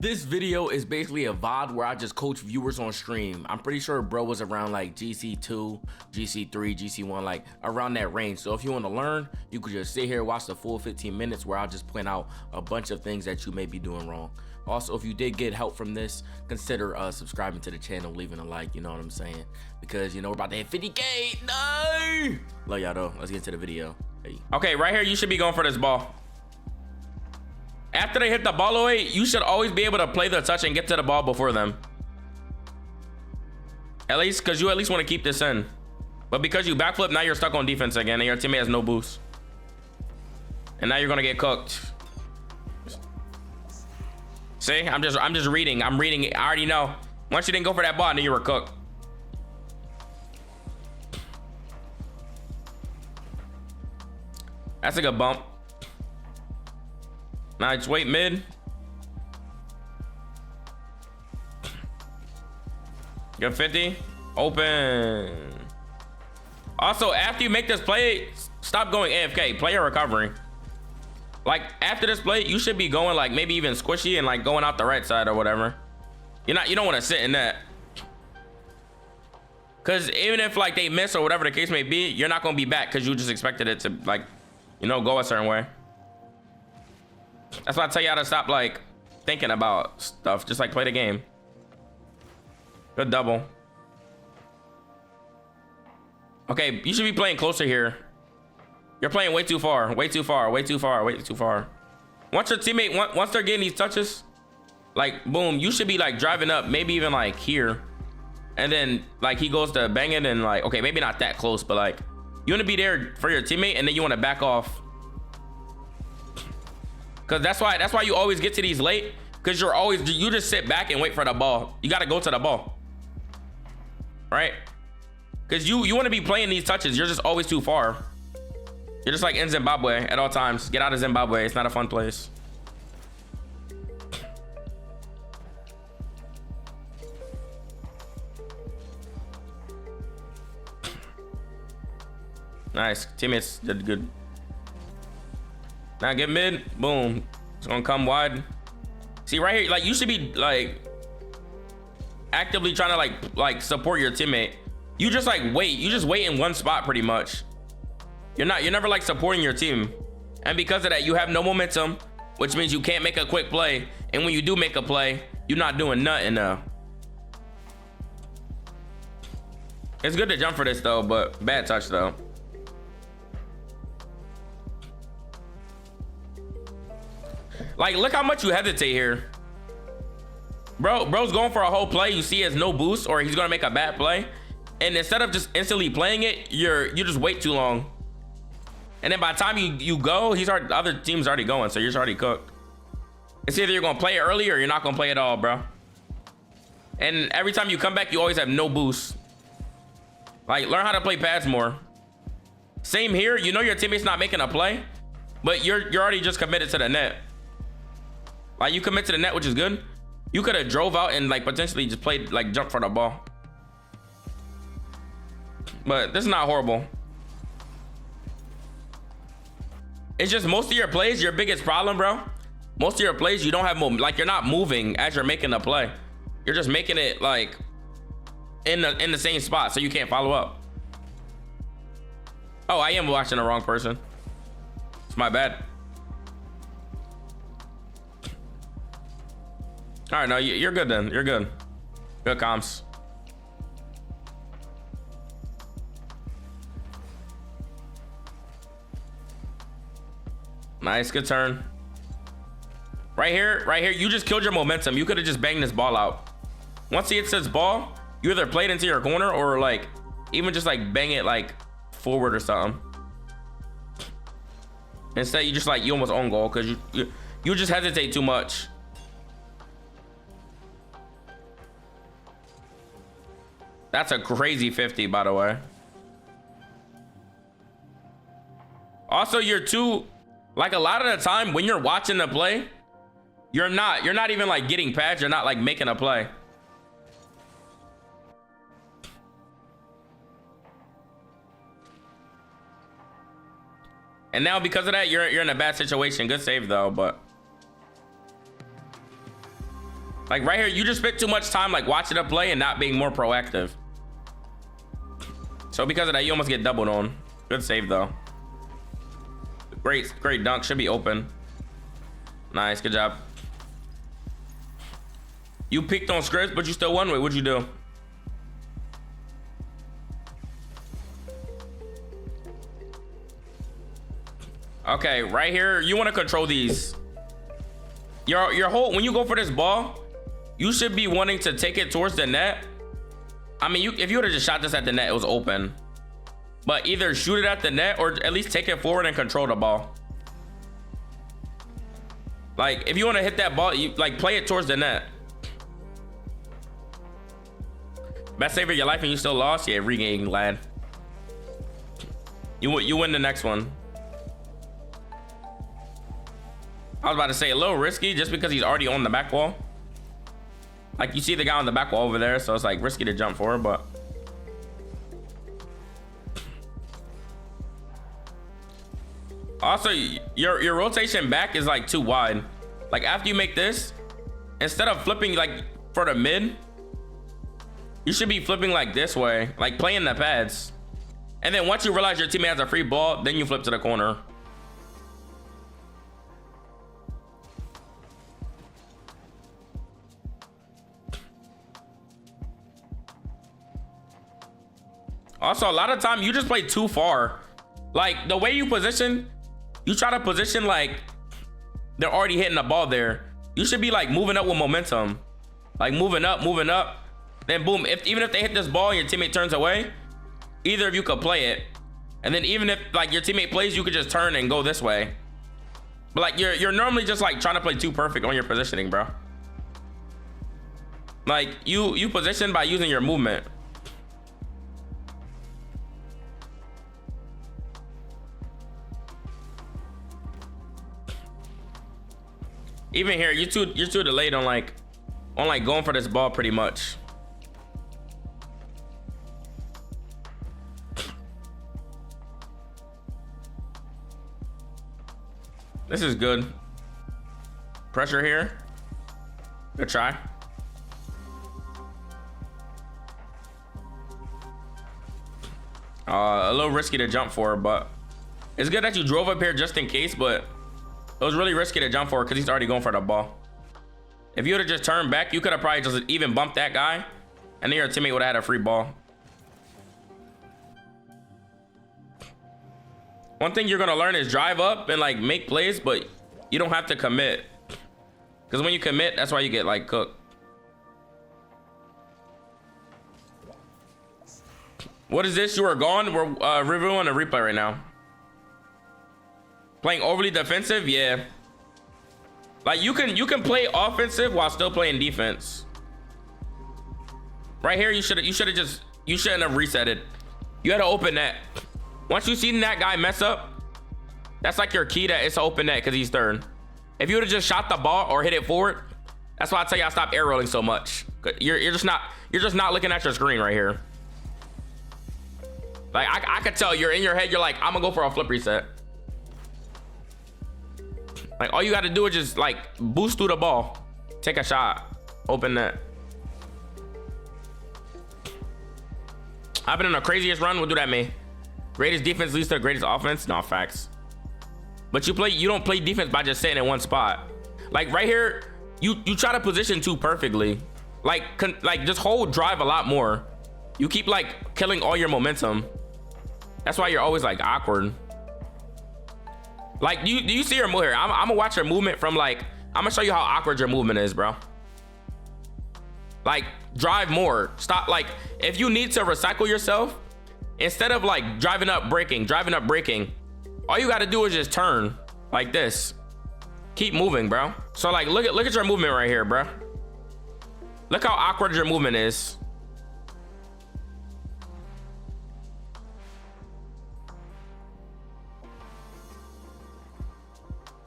This video is basically a VOD where I just coach viewers on stream. I'm pretty sure bro was around like GC2, GC3, GC1, like around that range. So if you want to learn, you could just sit here, watch the full 15 minutes where I'll just point out a bunch of things that you may be doing wrong. Also, if you did get help from this, consider subscribing to the channel, leaving a like, you know what I'm saying? Because, you know, we're about to hit 50K. No! Love y'all though. Let's get into the video. Hey. Okay, right here, you should be going for this ball. After they hit the ball away, you should always be able to play the touch and get to the ball before them. At least, because you at least want to keep this in. But because you backflip, now you're stuck on defense again and your teammate has no boost. And now you're going to get cooked. See, I'm just reading. I'm reading it. I already know. Once you didn't go for that ball, I knew you were cooked. That's a good bump. Now just wait mid. Good 50. Open. Also, after you make this play, stop going AFK. Play your recovery. Like after this play, you should be going like maybe even squishy and like going out the right side or whatever. You don't want to sit in that. Cause even if like they miss or whatever the case may be, you're not gonna be back because you just expected it to like, go a certain way. That's why I tell you how to stop like thinking about stuff. Just like play the game. Good double. Okay, you should be playing closer here. You're playing way too far. Way too far. Way too far. Way too far. Once your teammate, once they're getting these touches, like boom, you should be like driving up, maybe even like here, and then like he goes to bang it and like, okay, maybe not that close, but like you want to be there for your teammate and then you want to back off. Cause that's why you always get to these late. Cause you just sit back and wait for the ball. You got to go to the ball, right? Cause you want to be playing these touches. You're just always too far. You're just like in Zimbabwe at all times. Get out of Zimbabwe. It's not a fun place. Nice. Teammates did good. Now get mid, boom. It's gonna come wide. See right here, like you should be like actively trying to like support your teammate. You just like wait, you just wait in one spot pretty much. You're never like supporting your team. And because of that, you have no momentum, which means you can't make a quick play. And when you do make a play, you're not doing nothing now. It's good to jump for this though, but bad touch though. Like, look how much you hesitate here. Bro's going for a whole play. You see he has no boost or he's gonna make a bad play. And instead of just instantly playing it, you just wait too long. And then by the time you go, the other team's already going, so you're already cooked. It's either you're gonna play it early or you're not gonna play it all, bro. And every time you come back, you always have no boost. Like, learn how to play pads more. Same here, you know your teammate's not making a play, but you're already just committed to the net. Like you commit to the net, which is good. You could have drove out and like potentially just played like jump for the ball. But this is not horrible. It's just most of your plays, your biggest problem, bro. Most of your plays, you don't have like you're not moving as you're making the play. You're just making it like in the same spot, so you can't follow up. Oh, I am watching the wrong person. It's my bad. All right, no, you're good then. You're good. Good comms. Nice, good turn. Right here, you just killed your momentum. You could have just banged this ball out. Once he hits this ball, you either play it into your corner or like even just like bang it like forward or something. Instead, you just like you almost own goal because you just hesitate too much. That's a crazy 50, by the way. Also, you're too, like a lot of the time when you're watching the play, you're not even like getting pads. You're not like making a play. And now because of that, you're in a bad situation. Good save though, but Like right here, you just spent too much time like watching a play and not being more proactive. So because of that, you almost get doubled on. Good save though. Great dunk, should be open. Nice, good job. You peaked on scripts, but you still won. What'd you do? Okay, right here, you want to control these. Your whole, when you go for this ball, you should be wanting to take it towards the net. I mean, if you would have just shot this at the net, it was open. But either shoot it at the net or at least take it forward and control the ball. Like, if you want to hit that ball, you like play it towards the net. Best save of your life and you still lost? Yeah, regain, lad. You win the next one. I was about to say a little risky just because he's already on the back wall. Like you see the guy on the back wall over there, so it's like risky to jump forward, but also your rotation back is like too wide. Like after you make this, instead of flipping like for the mid, you should be flipping like this way, like playing the pads. And then once you realize your teammate has a free ball, then you flip to the corner. Also, a lot of time you just play too far. Like the way you position, you try to position like they're already hitting the ball there. You should be like moving up with momentum, like moving up, then boom. Even if they hit this ball and your teammate turns away, either of you could play it, and then even if like your teammate plays, you could just turn and go this way. But like you're normally just like trying to play too perfect on your positioning, bro. Like you position by using your movement. Even here, you're too delayed on like going for this ball pretty much. This is good. Pressure here. Good try. A little risky to jump for, but it's good that you drove up here just in case, but it was really risky to jump for because he's already going for the ball. If you would have just turned back, you could have probably just even bumped that guy, and then your teammate would have had a free ball. One thing you're gonna learn is drive up and like make plays, but you don't have to commit. Because when you commit, that's why you get like cooked. What is this? You are gone. We're reviewing a replay right now. Playing overly defensive, yeah. Like you can play offensive while still playing defense. Right here, you shouldn't have reset it. You had to open net. Once you seen that guy mess up, that's like your key that it's an open net because he's third. If you would have just shot the ball or hit it forward, that's why I tell you I stop air rolling so much. You're just not looking at your screen right here. Like I could tell you're in your head. You're like, I'm gonna go for a flip reset. Like all you got to do is just like boost through the ball, take a shot, open net. I've been in the craziest run. What do that mean? Greatest defense leads to the greatest offense. No, facts. But you don't play defense by just sitting in one spot. Like right here, you try to position too perfectly. Like just hold drive a lot more. You keep like killing all your momentum. That's why you're always like awkward. Like, do you see your move here? I'm gonna watch your movement from like, I'm gonna show you how awkward your movement is, bro. Like, drive more. Stop, like, if you need to recycle yourself, instead of like driving up, braking, all you gotta do is just turn like this. Keep moving, bro. So like, look at your movement right here, bro. Look how awkward your movement is.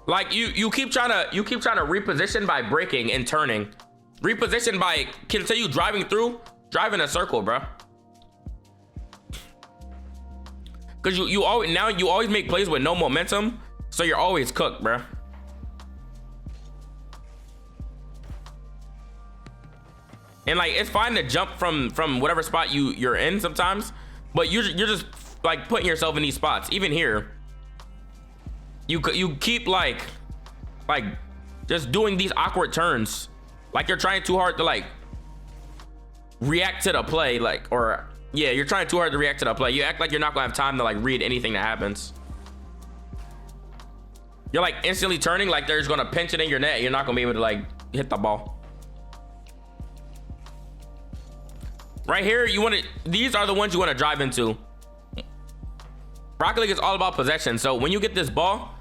Like you keep trying to reposition by braking and turning. Reposition by continue driving in a circle, bro. Cause you always make plays with no momentum, so you're always cooked, bro. And like, it's fine to jump from whatever spot you're in sometimes, but you're just like putting yourself in these spots. Even here, you keep like just doing these awkward turns, like you're trying too hard to like react to the play, like, or yeah, you're trying too hard to react to the play. You act like you're not gonna have time to like read anything that happens. You're like instantly turning like they're just gonna pinch it in your net. You're not gonna be able to like hit the ball. Right here, these are the ones you want to drive into. Rocket League is all about possession. So when you get this ball,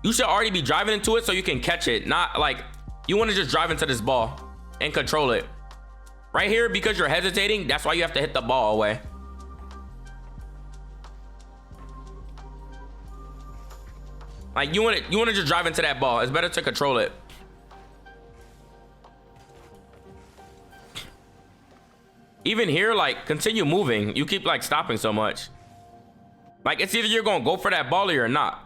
you should already be driving into it so you can catch it. Not like you want to just drive into this ball and control it. Right here, because you're hesitating, that's why you have to hit the ball away. Like you want to just drive into that ball. It's better to control it. Even here, like, continue moving. You keep like stopping so much. Like, it's either you're gonna go for that ball or you're not.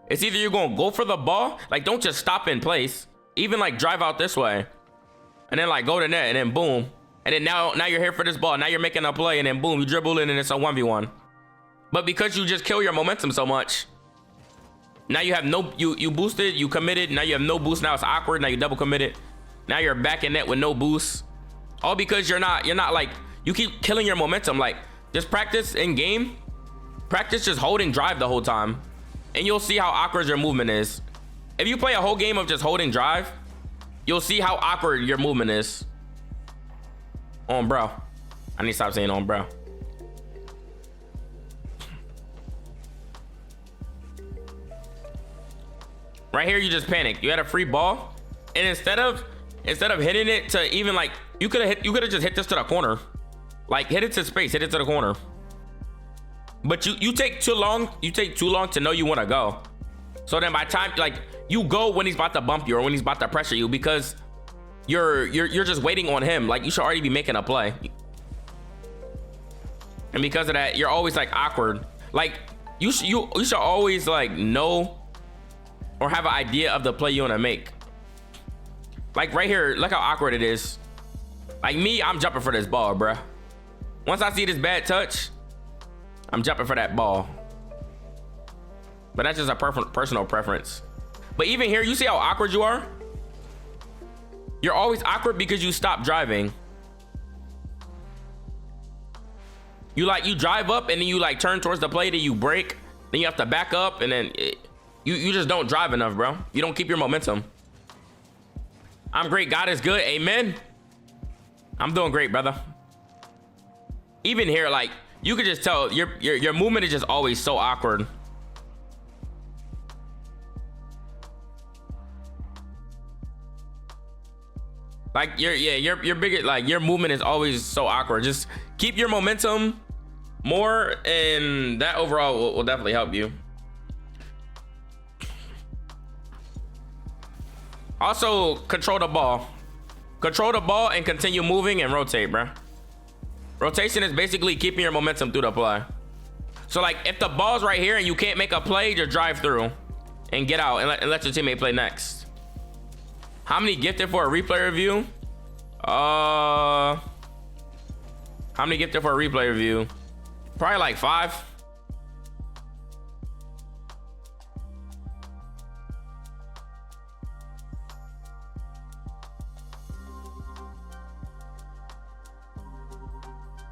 It's either you're gonna go for the ball, like don't just stop in place. Even like drive out this way and then like go to net and then boom. And then now you're here for this ball. Now you're making a play and then boom, you dribble in and it's a 1v1. But because you just kill your momentum so much, now you have no, you boosted, you committed, now you have no boost, now it's awkward, now you double committed. Now you're back in net with no boost. All because you're not like, you keep killing your momentum. Like, just practice in game. Practice just holding drive the whole time. And you'll see how awkward your movement is. If you play a whole game of just holding drive, you'll see how awkward your movement is. On bro. I need to stop saying on bro. Right here, you just panic. You had a free ball. And instead of hitting it to even like, you could have just hit this to the corner. Like, hit it to space, hit it to the corner. But you take too long to know you want to go. So then by time, like, you go when he's about to bump you or when he's about to pressure you, because you're just waiting on him. Like, you should already be making a play. And because of that, you're always like awkward. Like, you should always like know or have an idea of the play you want to make. Like right here, look how awkward it is. Like me, I'm jumping for this ball, bruh. Once I see this bad touch, I'm jumping for that ball. But that's just a personal preference. But even here, you see how awkward you are? You're always awkward because you stop driving. You drive up and then you like turn towards the plate and you break. Then you have to back up and then you just don't drive enough, bro. You don't keep your momentum. I'm great. God is good. Amen. I'm doing great, brother. Even here, like, you could just tell your movement is just always so awkward. Like your bigger, like your movement is always so awkward. Just keep your momentum more, and that overall will definitely help you. Also, control the ball. Control the ball and continue moving and rotate, bro. Rotation is basically keeping your momentum through the play. So like, if the ball's right here and you can't make a play, just drive through and get out and let your teammate play next. How many gifted for a replay review? How many gifted for a replay review? Probably like 5.